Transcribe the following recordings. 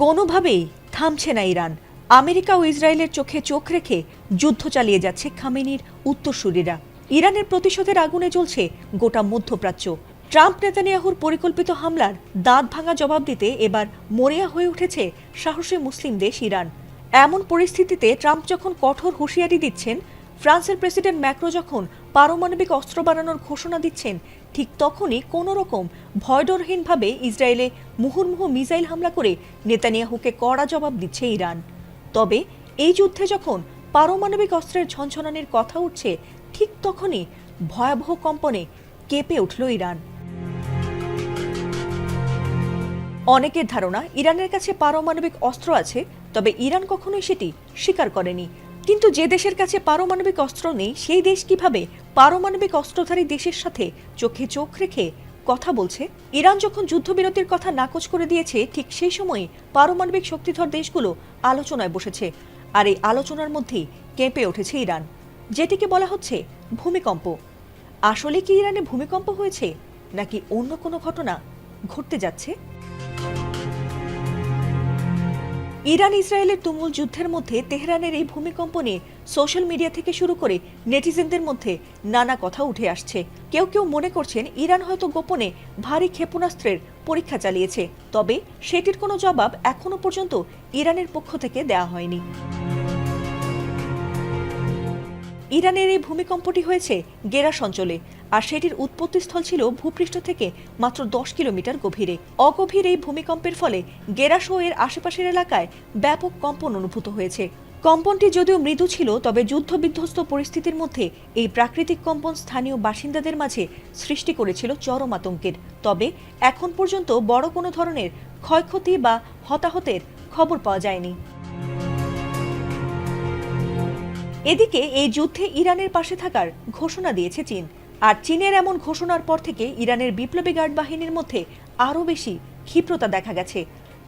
কোনোভাবেই থামছে না ইরান। আমেরিকা ও ইসরায়েলের চোখে চোখ রেখে যুদ্ধ চালিয়ে যাচ্ছে খামেনির উত্তরসূরিরা। ইরানের প্রতিশোধের আগুনে জ্বলছে গোটা মধ্যপ্রাচ্য। ট্রাম্প নেতানিয়াহুর পরিকল্পিত হামলার দাঁত ভাঙা জবাব দিতে এবার মরিয়া হয়ে উঠেছে সাহসী মুসলিম দেশ ইরান। এমন পরিস্থিতিতে ট্রাম্প যখন কঠোর হুঁশিয়ারি দিচ্ছেন, ফ্রান্সের প্রেসিডেন্ট ম্যাক্রো যখন পারমাণবিক অস্ত্র বাড়ানোর ঘোষণা দিচ্ছেন, ঠিক তখনই কোনো রকম ভয়ডরহীনভাবে ইসরায়েলে মুহুর্মুহু মিসাইল হামলা করে নেতানিয়াহুকে কড়া জবাব দিচ্ছে ইরান। তবে এই যুদ্ধে যখন পারমাণবিক অস্ত্রের ঝনঝনানির কথা উঠছে, ঠিক তখনই ভয়াবহ কম্পনে কেঁপে উঠল ইরান। অনেকের ধারণা ইরানের কাছে পারমাণবিক অস্ত্র আছে, তবে ইরান কখনোই সেটি স্বীকার করেনি। কিন্তু যে দেশের কাছে পারমাণবিক অস্ত্র নেই, সেই দেশ কিভাবে পারমাণবিক অস্ত্রধারী দেশের সাথে চোখে চোখ রেখে কথা বলছে? ইরান যখন যুদ্ধবিরতির কথা নাকচ করে দিয়েছে, ঠিক সেই সময় পারমাণবিক শক্তিধর দেশগুলো আলোচনায় বসেছে। আর এই আলোচনার মধ্যেই কেঁপে উঠেছে ইরান, যেটিকে বলা হচ্ছে ভূমিকম্প। আসলে কি ইরানে ভূমিকম্প হয়েছে, নাকি অন্য কোনো ঘটনা ঘটতে যাচ্ছে? ইরান ইসরায়েলের তুমুল যুদ্ধের মধ্যে তেহরানের এই ভূমিকম্প নিয়ে সোশ্যাল মিডিয়া থেকে শুরু করে নেটিজেনদের মধ্যে নানা কথা উঠে আসছে। কেউ কেউ মনে করছেন ইরান হয়তো গোপনে ভারী ক্ষেপণাস্ত্রের পরীক্ষা চালিয়েছে, তবে সেটির কোনো জবাব এখনো পর্যন্ত ইরানের পক্ষ থেকে দেওয়া হয়নি। ইরানের এই ভূমিকম্পটি হয়েছে গেরাস অঞ্চলে, আর সেটির উৎপত্তিস্থল ছিল ভূপৃষ্ঠ থেকে মাত্র 10 কিলোমিটার গভীরে। অগভীর এই ভূমিকম্পের ফলে গেরাস ও এর আশেপাশের এলাকায় ব্যাপক কম্পন অনুভূত হয়েছে। কম্পনটি যদিও মৃদু ছিল, তবে যুদ্ধবিধ্বস্ত পরিস্থিতির মধ্যে এই প্রাকৃতিক কম্পন স্থানীয় বাসিন্দাদের মাঝে সৃষ্টি করেছিল চরম আতঙ্কের। তবে এখন পর্যন্ত বড় কোনো ধরনের ক্ষয়ক্ষতি বা হতাহতের খবর পাওয়া যায়নি। এদিকে এই যুদ্ধে ইরানের পাশে থাকার ঘোষণা দিয়েছে চীন। আর চীনের এমন ঘোষণার পর থেকে ইরানের বিপ্লবী গার্ড বাহিনীর মধ্যে আরও বেশি ক্ষিপ্রতা দেখা গেছে।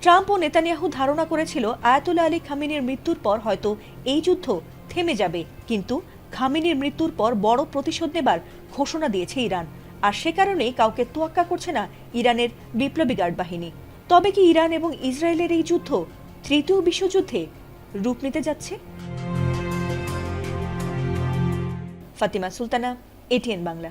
ট্রাম্প ও নেতানিয়াহু ধারণা করেছিল আয়াতুল্লাহ আলী খামেনির মৃত্যুর পর হয়তো এই যুদ্ধ থেমে যাবে, কিন্তু খামেনির মৃত্যুর পর বড় প্রতিশোধ নেবার ঘোষণা দিয়েছে ইরান। আর সে কারণেই কাউকে তোয়াক্কা করছে না ইরানের বিপ্লবী গার্ড বাহিনী। তবে কি ইরান এবং ইসরায়েলের এই যুদ্ধ তৃতীয় বিশ্বযুদ্ধে রূপ নিতে যাচ্ছে? ফাতিমা সুলতানা, এটিএন বাংলা।